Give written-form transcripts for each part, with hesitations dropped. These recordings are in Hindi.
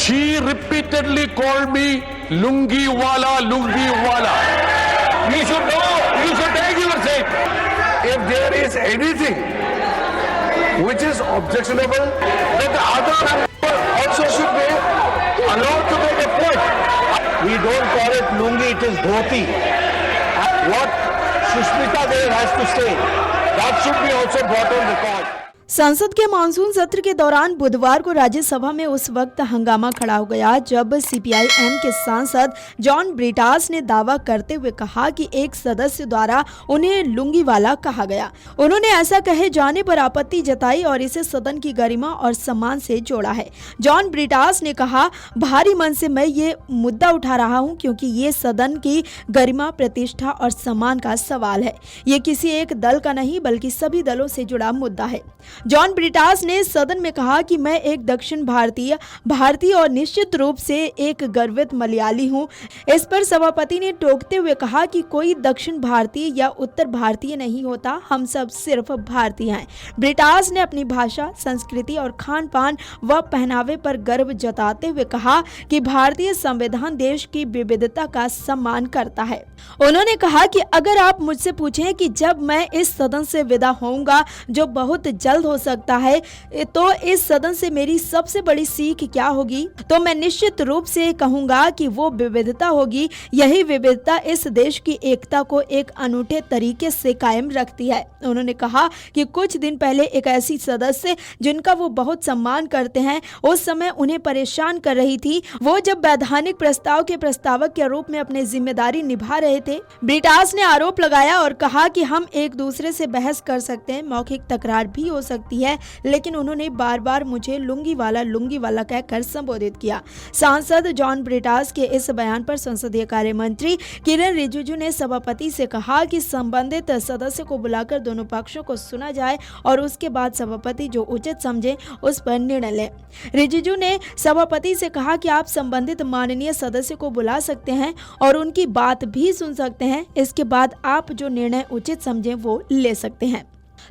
She repeatedly called me lungi wala, lungi wala. You should know, you should take your seat. If there is anything which is objectionable, then the other member also should be allowed to make a point. We don't call it lungi, it is dhoti. What Sushmita Dev has to say, that should be also brought on record. संसद के मानसून सत्र के दौरान बुधवार को राज्यसभा में उस वक्त हंगामा खड़ा हो गया जब सीपीआई-एम के सांसद जॉन ब्रिटास ने दावा करते हुए कहा कि एक सदस्य द्वारा उन्हें लुंगीवाला कहा गया। उन्होंने ऐसा कहे जाने पर आपत्ति जताई और इसे सदन की गरिमा और सम्मान से जोड़ा है। जॉन ब्रिटास ने कहा, भारी मन से मैं ये मुद्दा उठा रहा हूं क्योंकि ये सदन की गरिमा, प्रतिष्ठा और सम्मान का सवाल है। ये किसी एक दल का नहीं बल्कि सभी दलों से जुड़ा मुद्दा है। जॉन ब्रिटास ने सदन में कहा कि मैं एक दक्षिण भारतीय और निश्चित रूप से एक गर्वित मलयाली हूं। इस पर सभापति ने टोकते हुए कहा कि कोई दक्षिण भारतीय या उत्तर भारतीय नहीं होता, हम सब सिर्फ भारतीय हैं। ब्रिटास ने अपनी भाषा, संस्कृति और खान पान व पहनावे पर गर्व जताते हुए कहा कि भारतीय संविधान देश की विविधता का सम्मान करता है। उन्होंने कहा कि अगर आप मुझसे पूछें कि जब मैं इस सदन से विदा होऊंगा, जो बहुत जल्द हो सकता है, तो इस सदन से मेरी सबसे बड़ी सीख क्या होगी, तो मैं निश्चित रूप से कहूंगा कि वो विविधता होगी। यही विविधता इस देश की एकता को एक अनूठे तरीके से कायम रखती है। उन्होंने कहा कि कुछ दिन पहले एक ऐसी सदस्य जिनका वो बहुत सम्मान करते हैं, उस समय उन्हें परेशान कर रही थी। वो जब वैधानिक प्रस्ताव के प्रस्तावक के रूप में अपनी जिम्मेदारी निभा रहे थे। ब्रिटास ने आरोप लगाया और कहा कि हम एक दूसरे से बहस कर सकते हैं, मौखिक तकरार भी हो सकती है, लेकिन उन्होंने बार बार मुझे लुंगी वाला कहकर संबोधित किया। सांसद जॉन ब्रिटास के इस बयान पर संसदीय कार्य मंत्री किरेन रिजिजू ने सभापति से कहा कि संबंधित सदस्य को बुलाकर दोनों पक्षों को सुना जाए और उसके बाद सभापति जो उचित समझे उस पर निर्णय ले। रिजिजू ने सभापति से कहा कि आप संबंधित माननीय सदस्य को बुला सकते हैं और उनकी बात भी सुन सकते हैं। इसके बाद आप जो निर्णय उचित समझें वो ले सकते हैं।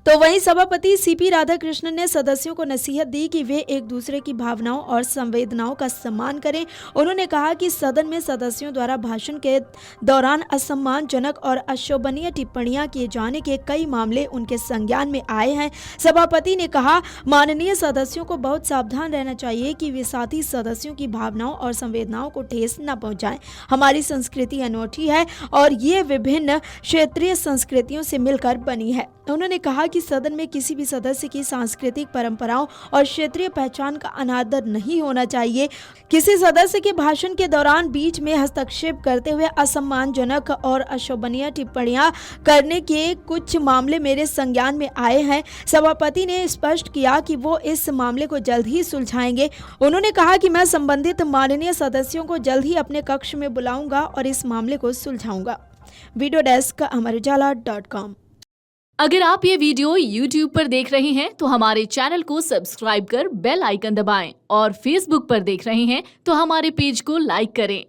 तो वहीं सभापति सीपी राधाकृष्णन ने सदस्यों को नसीहत दी कि वे एक दूसरे की भावनाओं और संवेदनाओं का सम्मान करें। उन्होंने कहा कि सदन में सदस्यों द्वारा भाषण के दौरान असम्मानजनक और अशोभनीय टिप्पणियां किए जाने के कई मामले उनके संज्ञान में आए हैं। सभापति ने कहा, माननीय सदस्यों को बहुत सावधान रहना चाहिए कि वे साथी सदस्यों की भावनाओं और संवेदनाओं को ठेस न पहुंचाएं। हमारी संस्कृति अनूठी है और ये विभिन्न क्षेत्रीय संस्कृतियों से मिलकर बनी है। उन्होंने कहा कि सदन में किसी भी सदस्य की सांस्कृतिक परंपराओं और क्षेत्रीय पहचान का अनादर नहीं होना चाहिए। किसी सदस्य के भाषण के दौरान बीच में हस्तक्षेप करते हुए असम्मानजनक और अशोभनीय टिप्पणियां करने के कुछ मामले मेरे संज्ञान में आए हैं। सभापति ने स्पष्ट किया कि वो इस मामले को जल्द ही सुलझाएंगे। उन्होंने कहा कि मैं संबंधित माननीय सदस्यों को जल्द ही अपने कक्ष में बुलाऊंगा और इस मामले को सुलझाऊंगा। Video desk amarujala.com। अगर आप ये वीडियो YouTube पर देख रहे हैं तो हमारे चैनल को सब्सक्राइब कर बेल आइकन दबाएं और Facebook पर देख रहे हैं तो हमारे पेज को लाइक करें।